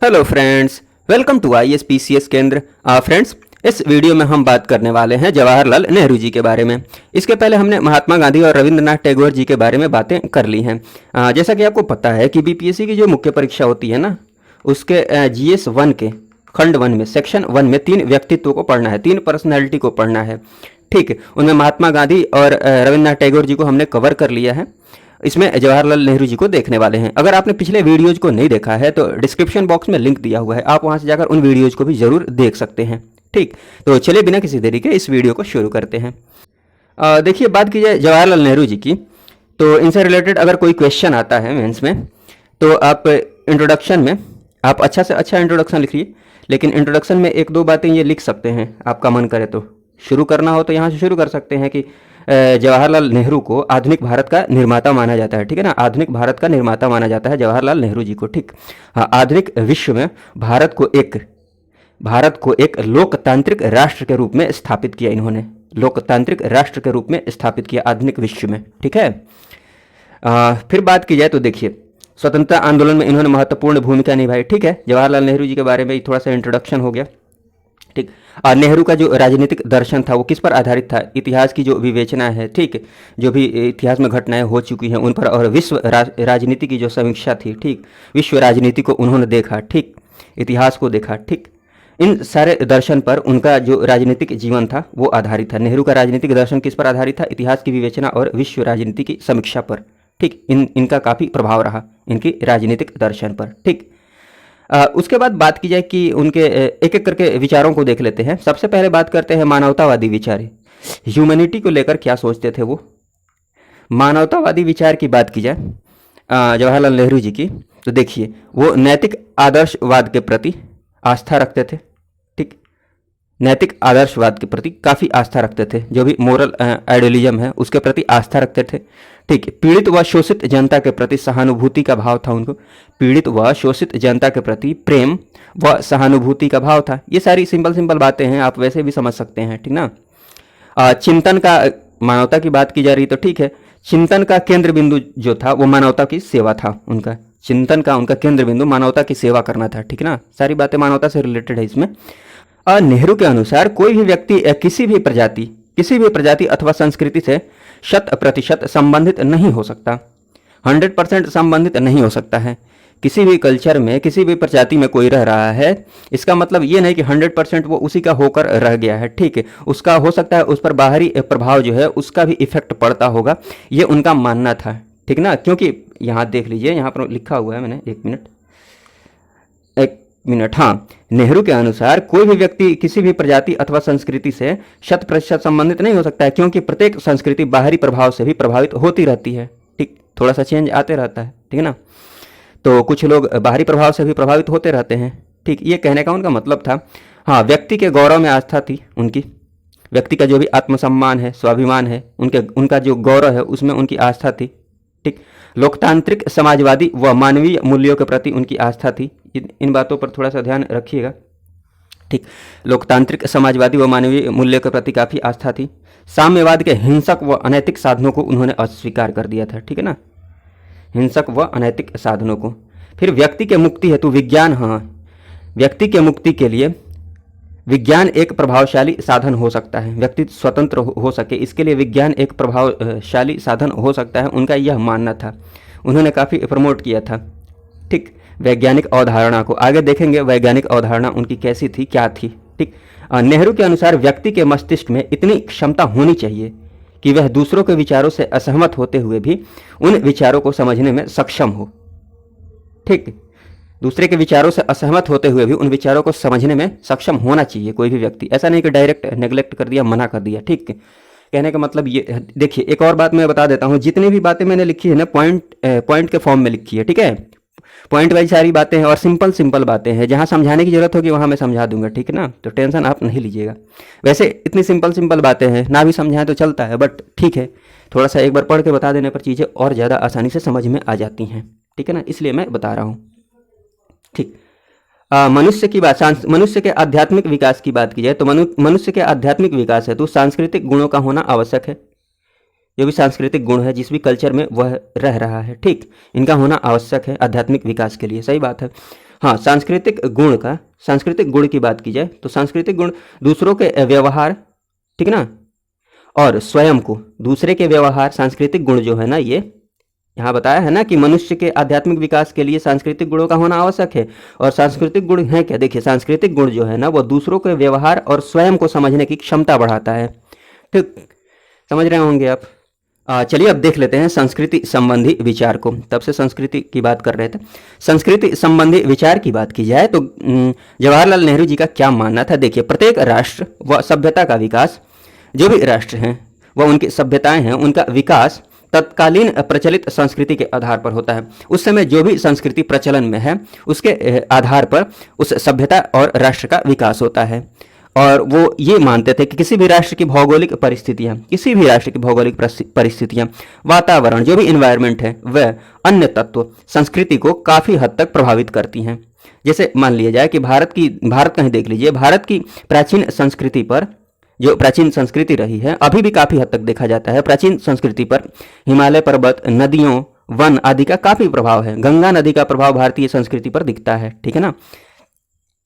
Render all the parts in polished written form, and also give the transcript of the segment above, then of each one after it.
Hello friends, welcome to ISPCS Kendra. Friends, इस video में हम बात करने वाले हैं जवाहरलाल नेहरू जी के बारे में। इसके पहले हमने महात्मा गांधी और रविंद्रनाथ टैगोर जी के बारे में बातें कर ली हैं। जैसा कि आपको पता है कि बीपीएससी की जो मुख्य परीक्षा होती है ना, उसके GS 1 के खंड 1 में सेक्शन 1 में 3 व्यक्तित्व को पढ़ना है, 3 पर्सनैलिटी को पढ़ना है। ठीक है, उनमें महात्मा गांधी और रविंद्रनाथ टैगोर जी को हमने कवर कर लिया है। इसमें जवाहरलाल नेहरू जी को देखने वाले हैं। अगर आपने पिछले वीडियोज को नहीं देखा है तो डिस्क्रिप्शन बॉक्स में लिंक दिया हुआ है, आप वहां से जाकर उन वीडियोज को भी जरूर देख सकते हैं। ठीक, तो चलिए बिना किसी देरी के इस वीडियो को शुरू करते हैं। देखिए, बात की जाए जवाहरलाल नेहरू जी की, तो इनसे रिलेटेड अगर कोई क्वेश्चन आता है मेंस में, तो आप इंट्रोडक्शन में आप अच्छा से अच्छा इंट्रोडक्शन लिखिए। लेकिन इंट्रोडक्शन में एक दो बातें ये लिख सकते हैं, आपका मन करे तो। शुरू करना हो तो यहाँ से शुरू कर सकते हैं कि जवाहरलाल नेहरू को आधुनिक भारत का निर्माता माना जाता है। ठीक है ना, आधुनिक भारत का निर्माता माना जाता है जवाहरलाल नेहरू जी को। ठीक, हाँ, आधुनिक विश्व में भारत को एक लोकतांत्रिक राष्ट्र के रूप में स्थापित किया इन्होंने, लोकतांत्रिक राष्ट्र के रूप में स्थापित किया आधुनिक विश्व में। ठीक है, फिर बात की जाए तो देखिए, स्वतंत्रता आंदोलन में इन्होंने महत्वपूर्ण भूमिका निभाई। ठीक है, जवाहरलाल नेहरू जी के बारे में थोड़ा सा इंट्रोडक्शन हो गया। ठीक, नेहरू का जो राजनीतिक दर्शन था वो किस पर आधारित था? इतिहास की जो विवेचना है, ठीक, जो भी इतिहास में घटनाएं हो चुकी हैं उन पर, और विश्व राजनीति की जो समीक्षा थी, ठीक, विश्व राजनीति को उन्होंने देखा, ठीक, इतिहास को देखा। ठीक, इन सारे दर्शन पर उनका जो राजनीतिक जीवन था वो आधारित था। नेहरू का राजनीतिक दर्शन किस पर आधारित था? इतिहास की विवेचना और विश्व राजनीति की समीक्षा पर। ठीक, इनका काफ़ी प्रभाव रहा इनकी राजनीतिक दर्शन पर। ठीक, उसके बाद बात की जाए कि उनके एक एक करके विचारों को देख लेते हैं। सबसे पहले बात करते हैं मानवतावादी विचार। ह्यूमैनिटी को लेकर क्या सोचते थे वो? मानवतावादी विचार की बात की जाए जवाहरलाल नेहरू जी की, तो देखिए, वो नैतिक आदर्शवाद के प्रति आस्था रखते थे। ठीक, नैतिक आदर्शवाद के प्रति काफ़ी आस्था रखते थे, जो भी मोरल आइडियलिज्म है उसके प्रति आस्था रखते थे। ठीक, पीड़ित व शोषित जनता के प्रति सहानुभूति का भाव था उनको, पीड़ित व शोषित जनता के प्रति प्रेम व सहानुभूति का भाव था। ये सारी सिंपल सिंपल बातें हैं, आप वैसे भी समझ सकते हैं। ठीक ना, चिंतन का, मानवता की बात की जा रही तो ठीक है, चिंतन का केंद्र बिंदु जो था वो मानवता की सेवा था। उनका चिंतन का, उनका केंद्र बिंदु मानवता की सेवा करना था। ठीक ना, सारी बातें मानवता से रिलेटेड है इसमें। नेहरू के अनुसार कोई भी व्यक्ति किसी भी प्रजाति अथवा संस्कृति से 100% संबंधित नहीं हो सकता, 100% संबंधित नहीं हो सकता है। किसी भी कल्चर में, किसी भी प्रजाति में कोई रह रहा है, इसका मतलब ये नहीं कि 100% वो उसी का होकर रह गया है। ठीक है, उसका हो सकता है उस पर बाहरी प्रभाव जो है उसका भी इफेक्ट पड़ता होगा, ये उनका मानना था। ठीक ना, क्योंकि यहाँ देख लीजिए, यहाँ पर लिखा हुआ है मैंने, एक मिनट, हाँ, नेहरू के अनुसार कोई भी व्यक्ति किसी भी प्रजाति अथवा संस्कृति से 100% संबंधित नहीं हो सकता है, क्योंकि प्रत्येक संस्कृति बाहरी प्रभाव से भी प्रभावित होती रहती है। ठीक, थोड़ा सा चेंज आते रहता है। ठीक है ना, तो कुछ लोग बाहरी प्रभाव से भी प्रभावित होते रहते हैं। ठीक, ये कहने का उनका मतलब था। हाँ, व्यक्ति के गौरव में आस्था थी उनकी, व्यक्ति का जो भी आत्मसम्मान है, स्वाभिमान है, उनका जो गौरव है उसमें उनकी आस्था थी। ठीक, लोकतांत्रिक, समाजवादी व मानवीय मूल्यों के प्रति उनकी आस्था थी। इन बातों पर थोड़ा सा ध्यान रखिएगा। ठीक, लोकतांत्रिक, समाजवादी व मानवीय मूल्यों के प्रति काफ़ी आस्था थी। साम्यवाद के हिंसक व अनैतिक साधनों को उन्होंने अस्वीकार कर दिया था। ठीक है ना, हिंसक व अनैतिक साधनों को। फिर व्यक्ति के मुक्ति हेतु विज्ञान, हाँ, व्यक्ति के मुक्ति के लिए विज्ञान एक प्रभावशाली साधन हो सकता है, व्यक्ति स्वतंत्र हो सके इसके लिए विज्ञान एक प्रभावशाली साधन हो सकता है, उनका यह मानना था। उन्होंने काफ़ी प्रमोट किया था। ठीक, वैज्ञानिक अवधारणा को आगे देखेंगे, वैज्ञानिक अवधारणा उनकी कैसी थी, क्या थी। ठीक, नेहरू के अनुसार व्यक्ति के मस्तिष्क में इतनी क्षमता होनी चाहिए कि वह दूसरों के विचारों से असहमत होते हुए भी उन विचारों को समझने में सक्षम हो। ठीक, दूसरे के विचारों से असहमत होते हुए भी उन विचारों को समझने में सक्षम होना चाहिए कोई भी व्यक्ति, ऐसा नहीं कि डायरेक्ट नेग्लेक्ट कर दिया, मना कर दिया। ठीक, कहने का मतलब ये, देखिए, एक और बात मैं बता देता हूँ, जितनी भी बातें मैंने लिखी है ना, पॉइंट के फॉर्म में लिखी है। ठीक है, पॉइंट वाइज सारी बातें हैं और सिंपल बातें हैं, जहाँ समझाने की जरूरत होगी वहाँ मैं समझा दूंगा। ठीक है ना, तो टेंशन आप नहीं लीजिएगा। वैसे इतनी सिंपल बातें हैं, ना भी समझाएं तो चलता है, बट ठीक है, थोड़ा सा एक बार पढ़ के बता देने पर चीज़ें और ज़्यादा आसानी से समझ में आ जाती हैं। ठीक है ना, इसलिए मैं बता रहा हूँ। ठीक, मनुष्य के आध्यात्मिक विकास की बात की जाए तो मनुष्य के आध्यात्मिक विकास है तो सांस्कृतिक गुणों का होना आवश्यक है। जो भी सांस्कृतिक गुण है जिस भी कल्चर में वह रह रहा है, ठीक, इनका होना आवश्यक है आध्यात्मिक विकास के लिए। सही बात है। हाँ, सांस्कृतिक गुण की बात की जाए तो सांस्कृतिक गुण दूसरों के व्यवहार, ठीक ना, और स्वयं को, दूसरे के व्यवहार, सांस्कृतिक गुण जो है ना, ये यहाँ बताया है ना कि मनुष्य के आध्यात्मिक विकास के लिए सांस्कृतिक गुणों का होना आवश्यक है। और सांस्कृतिक गुण है क्या? देखिए, सांस्कृतिक गुण जो है ना वो दूसरों के व्यवहार और स्वयं को समझने की क्षमता बढ़ाता है। ठीक, समझ रहे होंगे आप। चलिए अब देख लेते हैं संस्कृति संबंधी विचार को। तब से संस्कृति की बात कर रहे थे। संस्कृति संबंधी विचार की बात की जाए तो जवाहरलाल नेहरू जी का क्या मानना था? देखिए, प्रत्येक राष्ट्र व सभ्यता का विकास, जो भी राष्ट्र हैं व उनकी सभ्यताएं हैं, उनका विकास तत्कालीन प्रचलित संस्कृति के आधार पर होता है। उस समय जो भी संस्कृति प्रचलन में है उसके आधार पर उस सभ्यता और राष्ट्र का विकास होता है। और वो ये मानते थे कि किसी भी राष्ट्र की भौगोलिक परिस्थितियां, वातावरण, जो भी इन्वायरमेंट है, वह अन्य तत्व संस्कृति को काफ़ी हद तक प्रभावित करती हैं। जैसे मान लिया जाए कि भारत कहीं देख लीजिए, भारत की प्राचीन संस्कृति पर, जो प्राचीन संस्कृति रही है, अभी भी काफ़ी हद तक देखा जाता है प्राचीन संस्कृति पर हिमालय पर्वत, नदियों, वन आदि का काफ़ी प्रभाव है। गंगा नदी का प्रभाव भारतीय संस्कृति पर दिखता है, ठीक है ना।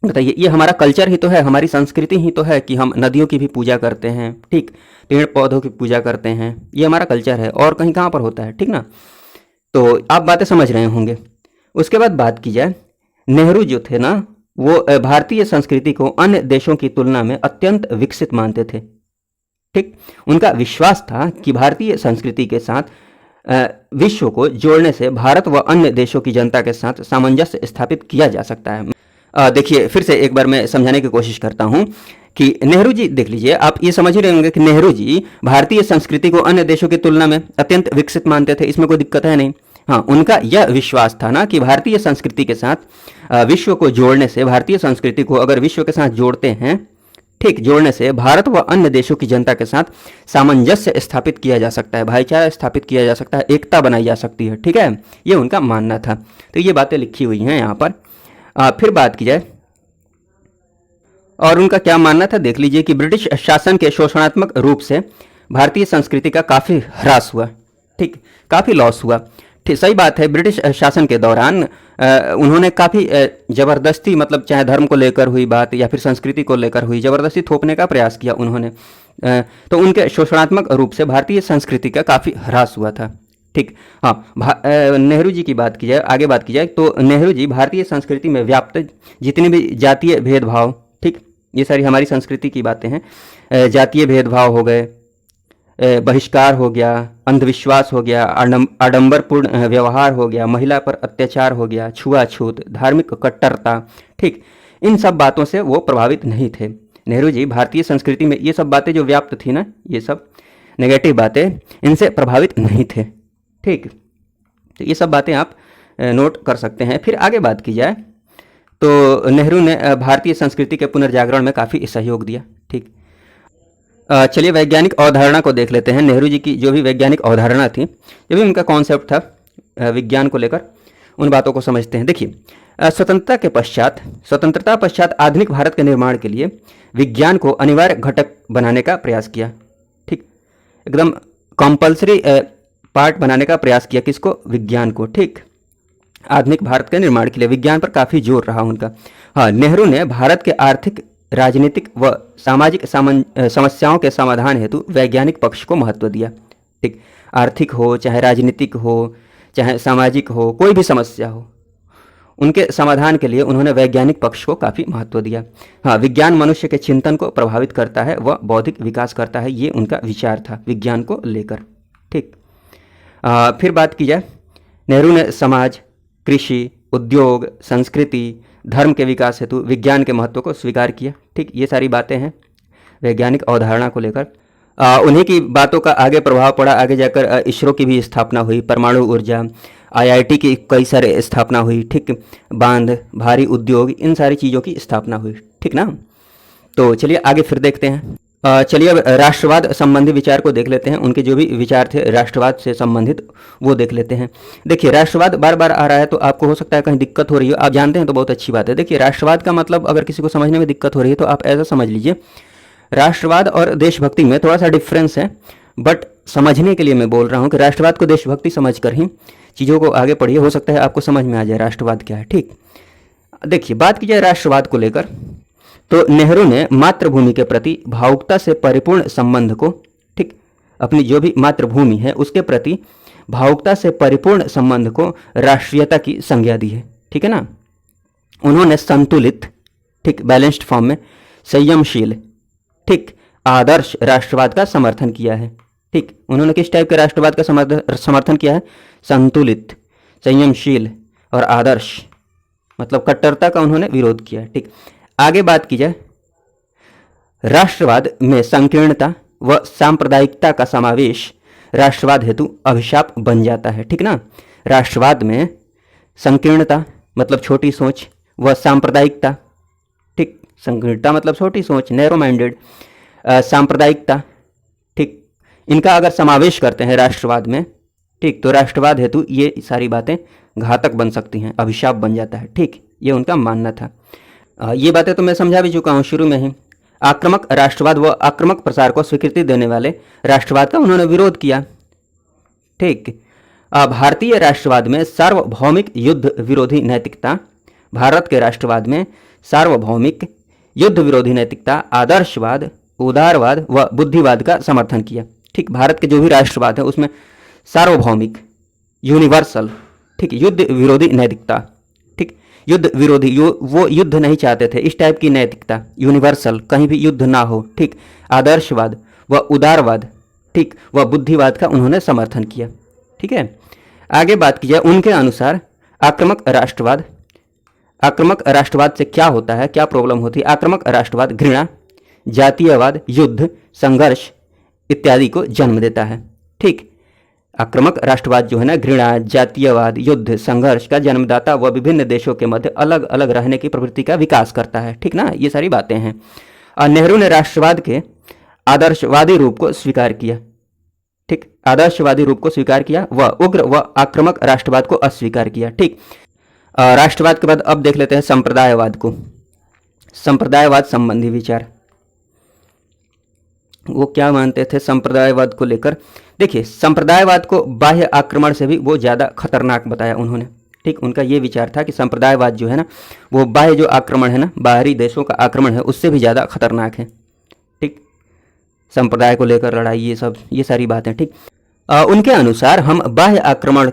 बताइए, ये हमारा कल्चर ही तो है, हमारी संस्कृति ही तो है कि हम नदियों की भी पूजा करते हैं, ठीक, पेड़ पौधों की पूजा करते हैं, ये हमारा कल्चर है। और कहीं कहाँ पर होता है, ठीक ना। तो आप बातें समझ रहे होंगे। उसके बाद बात की जाए, नेहरू जो थे ना वो भारतीय संस्कृति को अन्य देशों की तुलना में अत्यंत विकसित मानते थे, ठीक। उनका विश्वास था कि भारतीय संस्कृति के साथ विश्व को जोड़ने से भारत व अन्य देशों की जनता के साथ सामंजस्य स्थापित किया जा सकता है। देखिए, फिर से एक बार मैं समझाने की कोशिश करता हूँ कि नेहरू जी, देख लीजिए, आप ये समझ ही रहे होंगे कि नेहरू जी भारतीय संस्कृति को अन्य देशों की तुलना में अत्यंत विकसित मानते थे, इसमें कोई दिक्कत है नहीं। हाँ, उनका यह विश्वास था ना कि भारतीय संस्कृति के साथ विश्व को जोड़ने से, भारतीय संस्कृति को अगर विश्व के साथ जोड़ते हैं, ठीक, जोड़ने से भारत व अन्य देशों की जनता के साथ सामंजस्य स्थापित किया जा सकता है, भाईचारा स्थापित किया जा सकता है, एकता बनाई जा सकती है, ठीक है। ये उनका मानना था। तो ये बातें लिखी हुई हैं यहाँ पर। फिर बात की जाए और उनका क्या मानना था, देख लीजिए कि ब्रिटिश शासन के शोषणात्मक रूप से भारतीय संस्कृति का काफ़ी ह्रास हुआ, ठीक, काफ़ी लॉस हुआ, ठीक, सही बात है। ब्रिटिश शासन के दौरान उन्होंने काफ़ी ज़बरदस्ती, मतलब चाहे धर्म को लेकर हुई बात या फिर संस्कृति को लेकर हुई, ज़बरदस्ती थोपने का प्रयास किया उन्होंने। तो उनके शोषणात्मक रूप से भारतीय संस्कृति का काफ़ी ह्रास हुआ था, ठीक। हाँ, नेहरू जी की बात की जाए, आगे बात की जाए तो नेहरू जी भारतीय संस्कृति में व्याप्त जितने भी जातीय भेदभाव, ठीक, ये सारी हमारी संस्कृति की बातें हैं। जातीय भेदभाव हो गए, बहिष्कार हो गया, अंधविश्वास हो गया, आडंबरपूर्ण व्यवहार हो गया, महिला पर अत्याचार हो गया, छुआछूत, धार्मिक कट्टरता, ठीक, इन सब बातों से वो प्रभावित नहीं थे। नेहरू जी भारतीय संस्कृति में ये सब बातें जो व्याप्त थी ना, ये सब नेगेटिव बातें, इनसे प्रभावित नहीं थे, ठीक। तो ये सब बातें आप नोट कर सकते हैं। फिर आगे बात की जाए तो नेहरू ने भारतीय संस्कृति के पुनर्जागरण में काफ़ी सहयोग दिया, ठीक। चलिए वैज्ञानिक अवधारणा को देख लेते हैं। नेहरू जी की जो भी वैज्ञानिक अवधारणा थी, जो भी उनका कॉन्सेप्ट था विज्ञान को लेकर, उन बातों को समझते हैं। देखिए, स्वतंत्रता पश्चात आधुनिक भारत के निर्माण के लिए विज्ञान को अनिवार्य घटक बनाने का प्रयास किया, ठीक, एकदम कंपल्सरी पार्ट बनाने का प्रयास किया। किसको? विज्ञान को, ठीक। आधुनिक भारत के निर्माण के लिए विज्ञान पर काफ़ी जोर रहा उनका। हाँ, नेहरू ने भारत के आर्थिक, राजनीतिक व सामाजिक समस्याओं के समाधान हेतु वैज्ञानिक पक्ष को महत्व दिया, ठीक। आर्थिक हो, चाहे राजनीतिक हो, चाहे सामाजिक हो, कोई भी समस्या हो, उनके समाधान के लिए उन्होंने वैज्ञानिक पक्ष को काफ़ी महत्व दिया। हाँ, विज्ञान मनुष्य के चिंतन को प्रभावित करता है व बौद्धिक विकास करता है, ये उनका विचार था विज्ञान को लेकर, ठीक। फिर बात की जाए, नेहरू ने समाज, कृषि, उद्योग, संस्कृति, धर्म के विकास हेतु विज्ञान के महत्व को स्वीकार किया, ठीक। ये सारी बातें हैं वैज्ञानिक अवधारणा को लेकर। उन्हीं की बातों का आगे प्रभाव पड़ा, आगे जाकर इसरो की भी स्थापना हुई, परमाणु ऊर्जा, IIT की कई सारे स्थापना हुई, ठीक, बांध, भारी उद्योग, इन सारी चीज़ों की स्थापना हुई, ठीक ना। तो चलिए आगे फिर देखते हैं। चलिए अब राष्ट्रवाद संबंधी विचार को देख लेते हैं। उनके जो भी विचार थे राष्ट्रवाद से संबंधित, वो देख लेते हैं। देखिए, राष्ट्रवाद बार बार आ रहा है तो आपको हो सकता है कहीं दिक्कत हो रही हो, आप जानते हैं तो बहुत अच्छी बात है। देखिए, राष्ट्रवाद का मतलब अगर किसी को समझने में दिक्कत हो रही है तो आप ऐसा समझ लीजिए, राष्ट्रवाद और देशभक्ति में थोड़ा सा डिफरेंस है, बट समझने के लिए मैं बोल रहा हूँ कि राष्ट्रवाद को देशभक्ति समझ कर ही चीज़ों को आगे पढ़िए, हो सकता है आपको समझ में आ जाए राष्ट्रवाद क्या है, ठीक। देखिए, बात की जाए राष्ट्रवाद को लेकर, तो नेहरू ने मातृभूमि के प्रति भावुकता से परिपूर्ण संबंध को, ठीक, अपनी जो भी मातृभूमि है उसके प्रति भावुकता से परिपूर्ण संबंध को राष्ट्रीयता की संज्ञा दी है, ठीक है ना। उन्होंने संतुलित, ठीक, बैलेंस्ड फॉर्म में संयमशील, ठीक, आदर्श राष्ट्रवाद का समर्थन किया है, ठीक। उन्होंने किस टाइप के राष्ट्रवाद का समर्थन किया है? संतुलित, संयमशील और आदर्श, मतलब कट्टरता का उन्होंने विरोध किया, ठीक। आगे बात की जाए, राष्ट्रवाद में संकीर्णता व सांप्रदायिकता का समावेश राष्ट्रवाद हेतु अभिशाप बन जाता है, ठीक ना। राष्ट्रवाद में संकीर्णता मतलब छोटी सोच व सांप्रदायिकता, ठीक, संकीर्णता मतलब छोटी सोच, नैरो माइंडेड, सांप्रदायिकता, ठीक, इनका अगर समावेश करते हैं राष्ट्रवाद में, ठीक, तो राष्ट्रवाद हेतु ये सारी बातें घातक बन सकती हैं, अभिशाप बन जाता है, ठीक, ये उनका मानना था। ये बातें तो मैं समझा भी चुका हूँ शुरू में ही। आक्रामक राष्ट्रवाद व आक्रामक प्रसार को स्वीकृति देने वाले राष्ट्रवाद का उन्होंने विरोध किया, ठीक। भारतीय राष्ट्रवाद में सार्वभौमिक युद्ध विरोधी नैतिकता, भारत के राष्ट्रवाद में सार्वभौमिक युद्ध विरोधी नैतिकता, आदर्शवाद, उदारवाद व बुद्धिवाद का समर्थन किया, ठीक। भारत के जो भी राष्ट्रवाद है उसमें सार्वभौमिक, यूनिवर्सल, ठीक, युद्ध विरोधी नैतिकता, ठीक, युद्ध विरोधी, वो युद्ध नहीं चाहते थे, इस टाइप की नैतिकता, यूनिवर्सल, कहीं भी युद्ध ना हो, ठीक, आदर्शवाद व उदारवाद, ठीक, व बुद्धिवाद का उन्होंने समर्थन किया, ठीक है। आगे बात की जाए, उनके अनुसार आक्रामक राष्ट्रवाद से क्या होता है, क्या प्रॉब्लम होती है? आक्रामक राष्ट्रवाद घृणा, जातीयवाद, युद्ध, संघर्ष इत्यादि को जन्म देता है, ठीक। आक्रामक राष्ट्रवाद जो है ना, घृणा, जातीयवाद, युद्ध, संघर्ष का जन्मदाता व विभिन्न देशों के मध्य अलग अलग रहने की प्रवृत्ति का विकास करता है, ठीक ना। ये सारी बातें हैं। और नेहरू ने राष्ट्रवाद के आदर्शवादी रूप को स्वीकार किया, ठीक, आदर्शवादी रूप को स्वीकार किया व उग्र व आक्रामक राष्ट्रवाद को अस्वीकार किया, ठीक। राष्ट्रवाद के बाद अब देख लेते हैं संप्रदायवाद को। संप्रदायवाद संबंधी विचार, वो क्या मानते थे संप्रदायवाद को लेकर? देखिए, संप्रदायवाद को बाह्य आक्रमण से भी वो ज़्यादा खतरनाक बताया उन्होंने, ठीक। उनका ये विचार था कि संप्रदायवाद जो है ना, वो बाह्य जो आक्रमण है ना, बाहरी देशों का आक्रमण है, उससे भी ज़्यादा खतरनाक है, ठीक। संप्रदाय को लेकर लड़ाई, ये सारी बातें, ठीक। उनके अनुसार हम बाह्य आक्रमण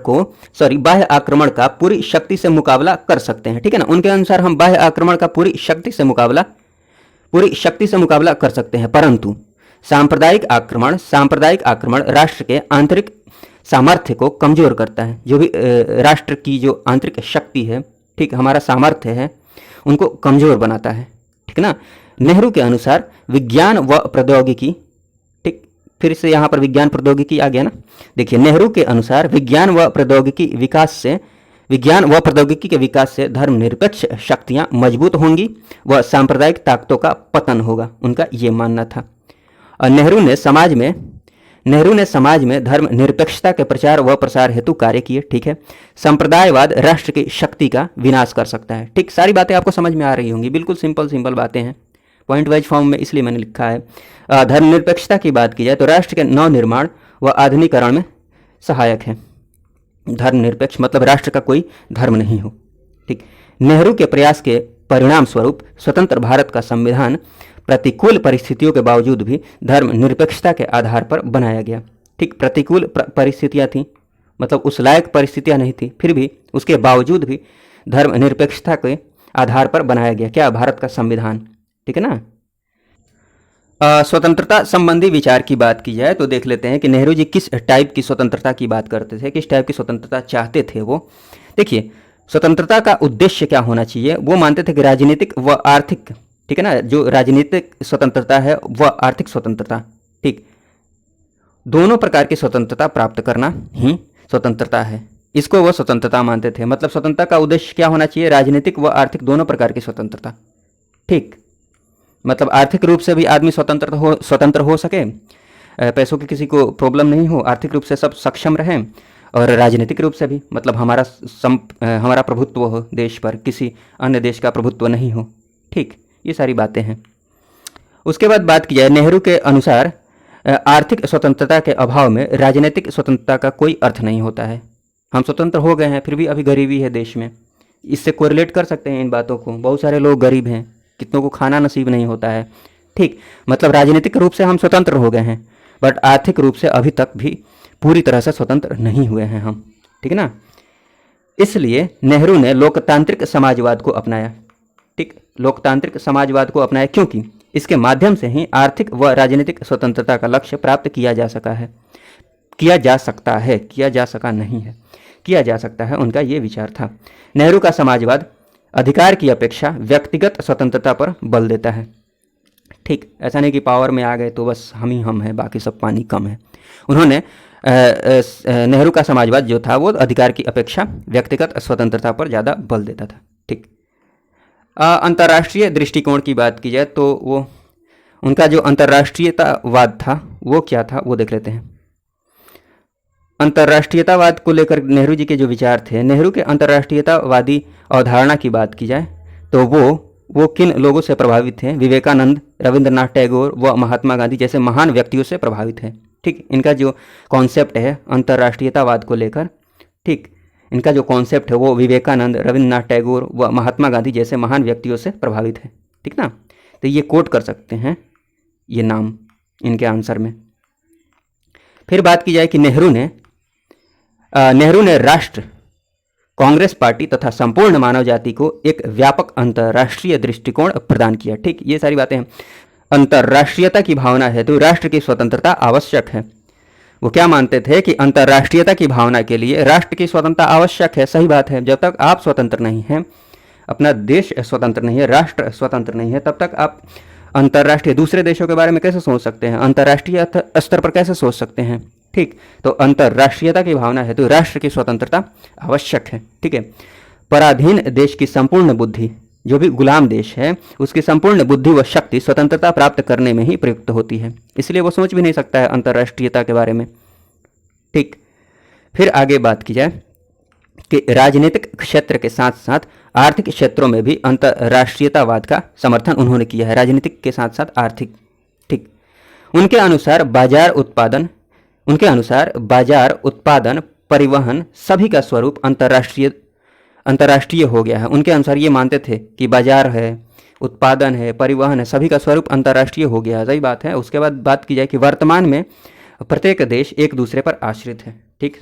का पूरी शक्ति से मुकाबला कर सकते हैं, ठीक है ना। उनके अनुसार हम बाह्य आक्रमण का पूरी शक्ति से मुकाबला कर सकते हैं, परंतु सांप्रदायिक आक्रमण राष्ट्र के आंतरिक सामर्थ्य को कमजोर करता है। जो भी राष्ट्र की जो आंतरिक शक्ति है, ठीक, हमारा सामर्थ्य है, उनको कमजोर बनाता है, ठीक ना। नेहरू के अनुसार विज्ञान व प्रौद्योगिकी, ठीक, फिर से यहाँ पर विज्ञान प्रौद्योगिकी आ गया ना। देखिए, नेहरू के अनुसार विज्ञान व प्रौद्योगिकी के विकास से धर्मनिरपेक्ष शक्तियाँ मजबूत होंगी व सांप्रदायिक ताकतों का पतन होगा, उनका ये मानना था। और नेहरू ने समाज में धर्मनिरपेक्षता के प्रचार व प्रसार हेतु कार्य किए, ठीक है। संप्रदायवाद राष्ट्र की शक्ति का विनाश कर सकता है, ठीक। सारी बातें आपको समझ में आ रही होंगी, बिल्कुल सिंपल बातें हैं, पॉइंट वाइज फॉर्म में इसलिए मैंने लिखा है। धर्मनिरपेक्षता की बात की जाए तो राष्ट्र के नवनिर्माण व आधुनिकीकरण में सहायक है। धर्मनिरपेक्ष मतलब राष्ट्र का कोई धर्म नहीं हो, ठीक। नेहरू के प्रयास के परिणाम स्वरूप स्वतंत्र भारत का संविधान प्रतिकूल परिस्थितियों के बावजूद भी धर्मनिरपेक्षता के आधार पर बनाया गया, ठीक। प्रतिकूल परिस्थितियां थी, मतलब उस लायक परिस्थितियां नहीं थी, फिर भी उसके बावजूद भी धर्मनिरपेक्षता के आधार पर बनाया गया, क्या? भारत का संविधान, ठीक है ना। स्वतंत्रता संबंधी विचार की बात की जाए तो देख लेते हैं कि नेहरू जी किस टाइप की स्वतंत्रता की बात करते थे, किस टाइप की स्वतंत्रता चाहते थे वो। देखिए, स्वतंत्रता का उद्देश्य क्या होना चाहिए? वो मानते थे कि राजनीतिक व आर्थिक, ठीक है ना, जो राजनीतिक स्वतंत्रता है व आर्थिक स्वतंत्रता, ठीक, दोनों प्रकार की स्वतंत्रता प्राप्त करना ही स्वतंत्रता है, इसको वो स्वतंत्रता मानते थे। मतलब स्वतंत्रता का उद्देश्य क्या होना चाहिए? राजनीतिक व आर्थिक दोनों प्रकार की स्वतंत्रता, ठीक। मतलब आर्थिक रूप से भी आदमी स्वतंत्र हो सके, पैसों की किसी को प्रॉब्लम नहीं हो, आर्थिक रूप से सब सक्षम रहें, और राजनीतिक रूप से भी मतलब हमारा प्रभुत्व हो देश पर, किसी अन्य देश का प्रभुत्व नहीं हो, ठीक। ये सारी बातें हैं। उसके बाद बात की जाए, नेहरू के अनुसार आर्थिक स्वतंत्रता के अभाव में राजनीतिक स्वतंत्रता का कोई अर्थ नहीं होता है। हम स्वतंत्र हो गए हैं, फिर भी अभी गरीबी है देश में, इससे कोरिलेट कर सकते हैं इन बातों को। बहुत सारे लोग गरीब हैं, कितनों को खाना नसीब नहीं होता है, ठीक। मतलब राजनीतिक रूप से हम स्वतंत्र हो गए हैं, बट आर्थिक रूप से अभी तक भी पूरी तरह से स्वतंत्र नहीं हुए हैं हम, ठीक है ना। इसलिए नेहरू ने लोकतांत्रिक समाजवाद को अपनाया, ठीक। लोकतांत्रिक समाजवाद को अपनाया क्योंकि इसके माध्यम से ही आर्थिक व राजनीतिक स्वतंत्रता का लक्ष्य प्राप्त किया जा सका है, किया जा सकता है, किया जा सका नहीं है, किया जा सकता है, उनका ये विचार था। नेहरू का समाजवाद अधिकार की अपेक्षा व्यक्तिगत स्वतंत्रता पर बल देता है, ठीक। ऐसा नहीं कि पावर में आ गए तो बस हम ही हम हैं, बाकी सब पानी कम है। उन्होंने नेहरू का समाजवाद जो था वो अधिकार की अपेक्षा व्यक्तिगत स्वतंत्रता पर ज़्यादा बल देता था, ठीक। अंतर्राष्ट्रीय दृष्टिकोण की बात की जाए तो वो उनका जो अंतर्राष्ट्रीयतावाद था वो क्या था वो देख लेते हैं। अंतर्राष्ट्रीयतावाद को लेकर नेहरू जी के जो विचार थे, नेहरू के अंतर्राष्ट्रीयतावादी अवधारणा की बात की जाए तो वो किन लोगों से प्रभावित थे? विवेकानंद, रविंद्रनाथ टैगोर व महात्मा गांधी जैसे महान व्यक्तियों से प्रभावित है, ठीक। इनका जो कॉन्सेप्ट है अंतर्राष्ट्रीयतावाद को लेकर, ठीक, इनका जो कॉन्सेप्ट है वो विवेकानंद, रविंद्रनाथ टैगोर व महात्मा गांधी जैसे महान व्यक्तियों से प्रभावित है, ठीक ना। तो ये कोट कर सकते हैं ये नाम इनके आंसर में। फिर बात की जाए कि नेहरू ने राष्ट्र, कांग्रेस पार्टी तथा संपूर्ण मानव जाति को एक व्यापक अंतर्राष्ट्रीय दृष्टिकोण प्रदान किया, ठीक। ये सारी बातें हैं। अंतर्राष्ट्रीयता की भावना हेतु राष्ट्र की स्वतंत्रता आवश्यक है। वो क्या मानते थे कि अंतर्राष्ट्रीयता की भावना के लिए राष्ट्र की स्वतंत्रता आवश्यक है। सही बात है, जब तक आप स्वतंत्र नहीं हैं, अपना देश स्वतंत्र नहीं है, राष्ट्र स्वतंत्र नहीं है, तब तक आप अंतर्राष्ट्रीय दूसरे देशों के बारे में कैसे सोच सकते हैं, अंतर्राष्ट्रीय स्तर पर कैसे सोच सकते हैं, ठीक। तो अंतर्राष्ट्रीयता की भावना है तो राष्ट्र की स्वतंत्रता आवश्यक है, ठीक है। पराधीन देश की संपूर्ण बुद्धि, जो भी गुलाम देश है उसकी संपूर्ण बुद्धि व शक्ति स्वतंत्रता प्राप्त करने में ही प्रयुक्त होती है, इसलिए वो सोच भी नहीं सकता है अंतर्राष्ट्रीयता के बारे में, ठीक। फिर आगे बात की जाए कि राजनीतिक क्षेत्र के साथ साथ आर्थिक क्षेत्रों में भी अंतर्राष्ट्रीयतावाद का समर्थन उन्होंने किया है, राजनीतिक के साथ साथ आर्थिक, ठीक। उनके अनुसार बाजार उत्पादन परिवहन सभी का स्वरूप अंतर्राष्ट्रीय हो गया है। उनके अनुसार ये मानते थे कि बाजार है, उत्पादन है, परिवहन है, सभी का स्वरूप अंतर्राष्ट्रीय हो गया है, सही बात है। उसके बाद बात की जाए कि वर्तमान में प्रत्येक देश एक दूसरे पर आश्रित है, ठीक।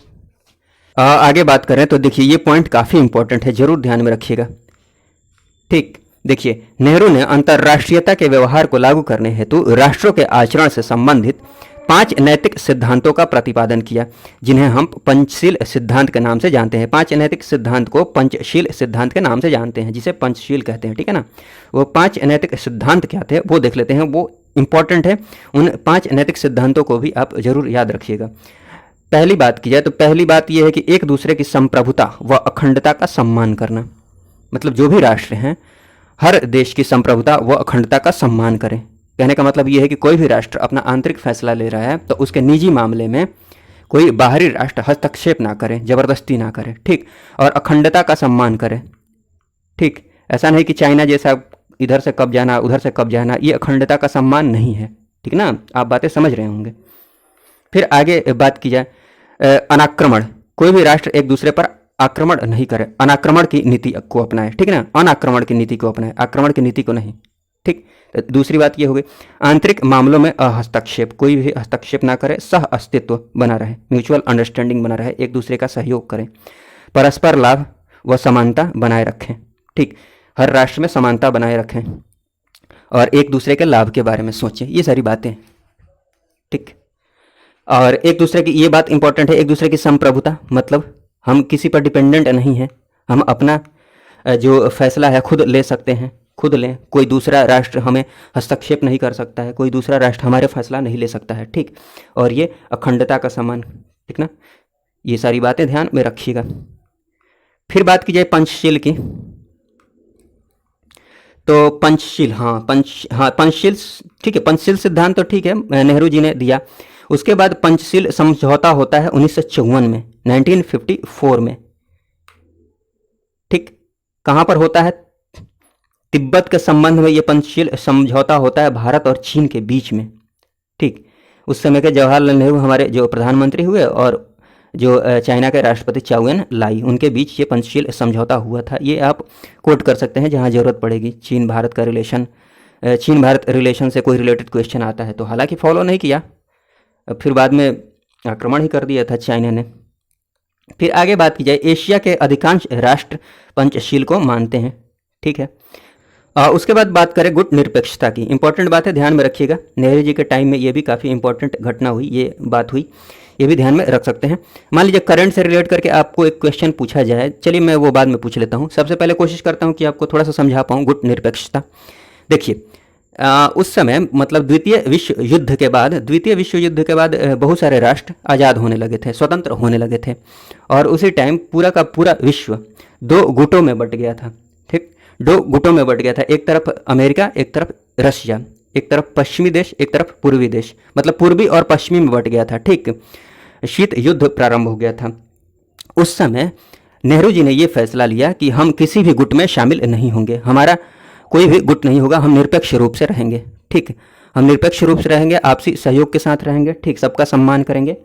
आगे बात करें तो देखिए ये पॉइंट काफ़ी इंपॉर्टेंट है, जरूर ध्यान में रखिएगा, ठीक। देखिए नेहरू ने अंतर्राष्ट्रीयता के व्यवहार को लागू करने हेतु राष्ट्रों के आचरण से संबंधित 5 नैतिक सिद्धांतों का प्रतिपादन किया, जिन्हें हम पंचशील सिद्धांत के नाम से जानते हैं। 5 नैतिक सिद्धांत को पंचशील सिद्धांत के नाम से जानते हैं, जिसे पंचशील कहते हैं, ठीक है ना। वो 5 नैतिक सिद्धांत क्या थे वो देख लेते हैं, वो इंपॉर्टेंट है। उन 5 नैतिक सिद्धांतों को भी आप जरूर याद रखिएगा। पहली बात की जाए तो पहली बात यह है कि एक दूसरे की संप्रभुता व अखंडता का सम्मान करना, मतलब जो भी राष्ट्र हैं हर देश की संप्रभुता व अखंडता का सम्मान करें। कहने का मतलब यह है कि कोई भी राष्ट्र अपना आंतरिक फैसला ले रहा है तो उसके निजी मामले में कोई बाहरी राष्ट्र हस्तक्षेप ना करे, जबरदस्ती ना करे, ठीक। और अखंडता का सम्मान करे, ठीक। ऐसा नहीं कि चाइना जैसा इधर से कब जाना उधर से कब जाना, ये अखंडता का सम्मान नहीं है, ठीक ना। आप बातें समझ रहे होंगे। फिर आगे बात की जाए अनाक्रमण, कोई भी राष्ट्र एक दूसरे पर आक्रमण नहीं करे, अनाक्रमण की नीति को अपनाए, ठीक है ना। अनाक्रमण की नीति को अपनाए, आक्रमण की नीति को नहीं, ठीक। तो दूसरी बात ये हो गई आंतरिक मामलों में अहस्तक्षेप, कोई भी हस्तक्षेप ना करे, सह अस्तित्व बना रहे, म्यूचुअल अंडरस्टैंडिंग बना रहे, एक दूसरे का सहयोग करें, परस्पर लाभ व समानता बनाए रखें, ठीक। हर राष्ट्र में समानता बनाए रखें और एक दूसरे के लाभ के बारे में सोचें, ये सारी बातें, ठीक। और एक दूसरे की ये बात इंपॉर्टेंट है, एक दूसरे की संप्रभुता, मतलब हम किसी पर डिपेंडेंट नहीं हैं, हम अपना जो फैसला है खुद ले सकते हैं, खुद लें, कोई दूसरा राष्ट्र हमें हस्तक्षेप नहीं कर सकता है, कोई दूसरा राष्ट्र हमारे फैसला नहीं ले सकता है, ठीक। और ये अखंडता का सम्मान, ठीक ना। ये सारी बातें ध्यान में रखिएगा। फिर बात की जाए पंचशील की, तो पंचशील, पंचशील, ठीक है। पंचशील सिद्धांत तो ठीक है, नेहरू जी ने दिया। उसके बाद पंचशील समझौता होता है 1954 में, 1954 में, ठीक। कहाँ पर होता है? तिब्बत के संबंध में ये पंचशील समझौता होता है भारत और चीन के बीच में, ठीक। उस समय के जवाहरलाल नेहरू हमारे जो प्रधानमंत्री हुए और जो चाइना के राष्ट्रपति चाउ एन लाई, उनके बीच ये पंचशील समझौता हुआ था। ये आप कोट कर सकते हैं जहाँ ज़रूरत पड़ेगी। चीन भारत का रिलेशन, चीन भारत रिलेशन से कोई रिलेटेड क्वेश्चन आता है तो, हालांकि फॉलो नहीं किया, फिर बाद में आक्रमण ही कर दिया था चाइना ने। फिर आगे बात की जाए, एशिया के अधिकांश राष्ट्र पंचशील को मानते हैं, ठीक है। उसके बाद बात करें गुट निरपेक्षता की। इंपॉर्टेंट बात है, ध्यान में रखिएगा। नेहरू जी के टाइम में ये भी काफ़ी इंपॉर्टेंट घटना हुई, ये बात हुई, ये भी ध्यान में रख सकते हैं। मान लीजिए करंट से रिलेट करके आपको एक क्वेश्चन पूछा जाए, चलिए मैं वो बाद में पूछ लेता हूँ। सबसे पहले कोशिश करता हूँ कि आपको थोड़ा सा समझा पाऊँ गुट निरपेक्षता। देखिए उस समय मतलब द्वितीय विश्व युद्ध के बाद बहुत सारे राष्ट्र आज़ाद होने लगे थे, स्वतंत्र होने लगे थे, और उसी टाइम पूरा का पूरा विश्व दो गुटों में बट गया था, ठीक, दो गुटों में बट गया था। एक तरफ अमेरिका, एक तरफ रशिया, एक तरफ पश्चिमी देश, एक तरफ पूर्वी देश, मतलब पूर्वी और पश्चिमी में बट गया था, ठीक। शीत युद्ध प्रारंभ हो गया था। उस समय नेहरू जी ने ये फैसला लिया कि हम किसी भी गुट में शामिल नहीं होंगे, हमारा कोई भी गुट नहीं होगा, हम निरपेक्ष रूप से रहेंगे, ठीक, हम निरपेक्ष रूप से रहेंगे, आपसी सहयोग के साथ रहेंगे, ठीक, सबका सम्मान करेंगे।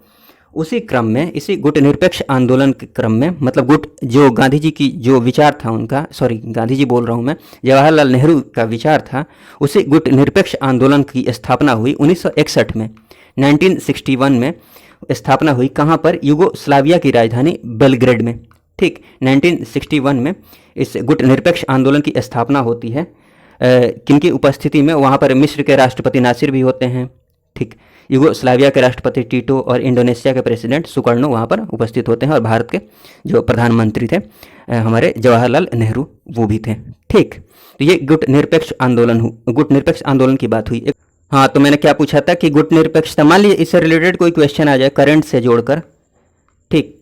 उसी क्रम में, इसी गुट निरपेक्ष आंदोलन के क्रम में, मतलब गुट जो गांधी जी की जो विचार था उनका, सॉरी गांधी जी बोल रहा हूँ मैं, जवाहरलाल नेहरू का विचार था, उसी गुट निरपेक्ष आंदोलन की स्थापना हुई 1961 में, 1961 में स्थापना हुई। कहाँ पर? यूगोस्लाविया की राजधानी बेलग्रेड में, ठीक। 1961 में इस गुट निरपेक्ष आंदोलन की स्थापना होती है। किनकी उपस्थिति में? वहाँ पर मिस्र के राष्ट्रपति नासिर भी होते हैं, ठीक, यूगोस्लाविया के राष्ट्रपति टीटो और इंडोनेशिया के प्रेसिडेंट सुकर्णो वहाँ पर उपस्थित होते हैं, और भारत के जो प्रधानमंत्री थे हमारे जवाहरलाल नेहरू, वो भी थे, ठीक। तो ये गुट निरपेक्ष आंदोलन की बात हुई। हाँ, तो मैंने क्या पूछा था कि गुट निरपेक्षता, मान लीजिए इससे रिलेटेड कोई क्वेश्चन आ जाए करंट से जोड़कर, ठीक,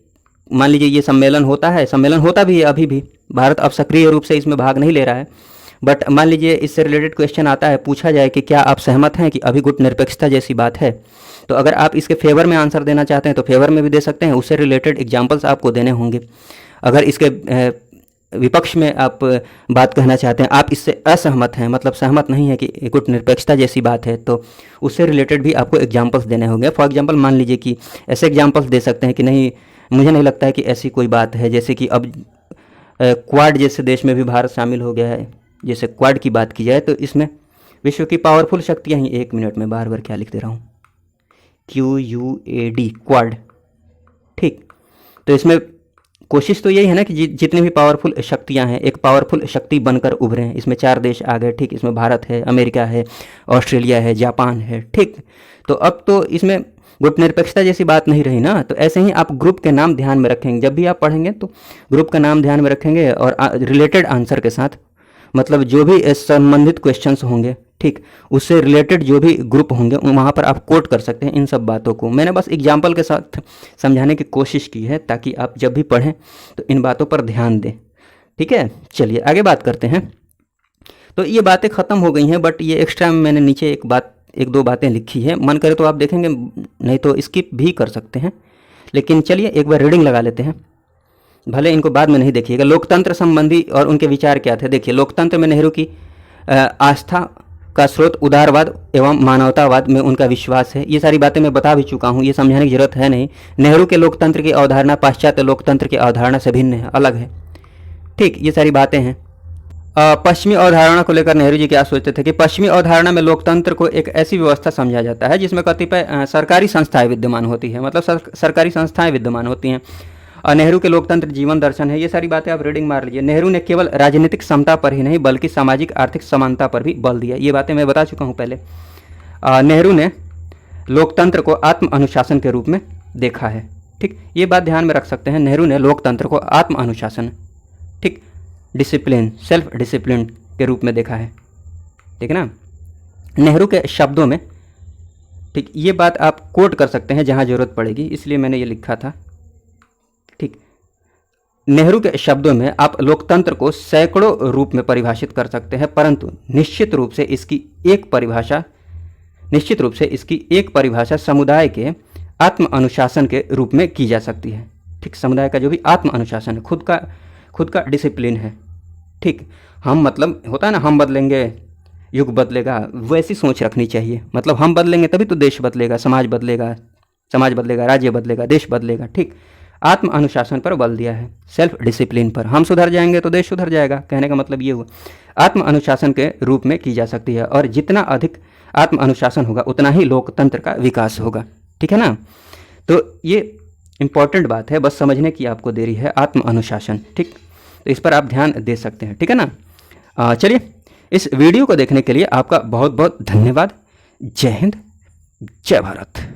मान लीजिए ये सम्मेलन होता है, सम्मेलन होता भी है अभी भी, भारत अब सक्रिय रूप से इसमें भाग नहीं ले रहा है, बट मान लीजिए इससे रिलेटेड क्वेश्चन आता है, पूछा जाए कि क्या आप सहमत हैं कि अभी गुट निरपेक्षता जैसी बात है, तो अगर आप इसके फेवर में आंसर देना चाहते हैं तो फेवर में भी दे सकते हैं, उससे रिलेटेड एग्जाम्पल्स आपको देने होंगे। अगर इसके विपक्ष में आप बात कहना चाहते हैं, आप इससे असहमत हैं, मतलब सहमत नहीं है कि गुट निरपेक्षता जैसी बात है, तो उससे रिलेटेड भी आपको एग्जाम्पल्स देने होंगे। फॉर एग्जाम्पल मान लीजिए कि ऐसे एग्जाम्पल्स दे सकते हैं कि नहीं, मुझे नहीं लगता है कि ऐसी कोई बात है, जैसे कि अब क्वाड जैसे देश में भी भारत शामिल हो गया है, जैसे क्वाड की बात की जाए तो इसमें विश्व की पावरफुल शक्तियाँ ही, 1 मिनट में बार बार क्या लिख दे रहा हूँ, QUAD, क्वाड, ठीक। तो इसमें कोशिश तो यही है ना कि जितनी भी पावरफुल शक्तियां हैं एक पावरफुल शक्ति बनकर उभरे हैं। इसमें 4 देश आ गए, ठीक, इसमें भारत है, अमेरिका है, ऑस्ट्रेलिया है, जापान है, ठीक। तो अब तो इसमें गुट निरपेक्षता जैसी बात नहीं रही ना। तो ऐसे ही आप ग्रुप के नाम ध्यान में रखेंगे, जब भी आप पढ़ेंगे तो ग्रुप का नाम ध्यान में रखेंगे, और रिलेटेड आंसर के साथ, मतलब जो भी संबंधित क्वेश्चंस होंगे, ठीक, उससे रिलेटेड जो भी ग्रुप होंगे वहाँ पर आप कोट कर सकते हैं इन सब बातों को। मैंने बस एग्जाम्पल के साथ समझाने की कोशिश की है, ताकि आप जब भी पढ़ें तो इन बातों पर ध्यान दें, ठीक है। चलिए आगे बात करते हैं। तो ये बातें ख़त्म हो गई हैं, बट ये एक्स्ट्रा मैंने नीचे एक दो बातें लिखी है, मन करे तो आप देखेंगे, नहीं तो स्किप भी कर सकते हैं। लेकिन चलिए एक बार रीडिंग लगा लेते हैं, भले इनको बाद में नहीं देखिएगा। लोकतंत्र संबंधी और उनके विचार क्या थे? देखिए, लोकतंत्र में नेहरू की आस्था का स्रोत उदारवाद एवं मानवतावाद में उनका विश्वास है। ये सारी बातें मैं बता भी चुका हूँ, ये समझाने की जरूरत है नहीं। नेहरू के लोकतंत्र की अवधारणा पाश्चात्य लोकतंत्र की अवधारणा से भिन्न है, अलग है, ठीक, ये सारी बातें हैं। पश्चिमी अवधारणा को लेकर नेहरू जी क्या सोचते थे कि पश्चिमी अवधारणा में लोकतंत्र को एक ऐसी व्यवस्था समझा जाता है जिसमें कतिपय सरकारी संस्थाएं विद्यमान होती है, मतलब सरकारी संस्थाएं विद्यमान होती हैं। और नेहरू के लोकतंत्र जीवन दर्शन है। ये सारी बातें आप रीडिंग मार लीजिए। नेहरू ने केवल राजनीतिक समता पर ही नहीं बल्कि सामाजिक आर्थिक समानता पर भी बल दिया। ये बातें मैं बता चुका हूँ पहले। नेहरू ने लोकतंत्र को आत्म अनुशासन के रूप में देखा है, ठीक, ये बात ध्यान में रख सकते हैं। नेहरू ने लोकतंत्र को आत्म अनुशासन, ठीक, डिसिप्लिन, सेल्फ डिसिप्लिन के रूप में देखा है, ठीक है ना। नेहरू के शब्दों में, ठीक, ये बात आप कोट कर सकते हैं जहाँ ज़रूरत पड़ेगी, इसलिए मैंने ये लिखा था, ठीक। नेहरू के शब्दों में आप लोकतंत्र को सैकड़ों रूप में परिभाषित कर सकते हैं, परंतु निश्चित रूप से इसकी एक परिभाषा समुदाय के आत्म अनुशासन के रूप में की जा सकती है, ठीक। समुदाय का जो भी आत्म अनुशासन है, खुद का डिसिप्लिन है, ठीक। हम, मतलब होता है ना, हम बदलेंगे युग बदलेगा, वैसी सोच रखनी चाहिए। मतलब हम बदलेंगे तभी तो देश बदलेगा, समाज बदलेगा, राज्य बदलेगा, देश बदलेगा, ठीक। आत्म अनुशासन पर बल दिया है, सेल्फ डिसिप्लिन पर। हम सुधर जाएंगे तो देश सुधर जाएगा, कहने का मतलब ये हुआ। आत्म अनुशासन के रूप में की जा सकती है, और जितना अधिक आत्म अनुशासन होगा उतना ही लोकतंत्र का विकास होगा, ठीक है ना। तो ये इंपॉर्टेंट बात है, बस समझने की आपको देरी है, आत्म अनुशासन, ठीक। तो इस पर आप ध्यान दे सकते हैं, ठीक है ना। चलिए, इस वीडियो को देखने के लिए आपका बहुत बहुत धन्यवाद। जय हिंद, जय भारत।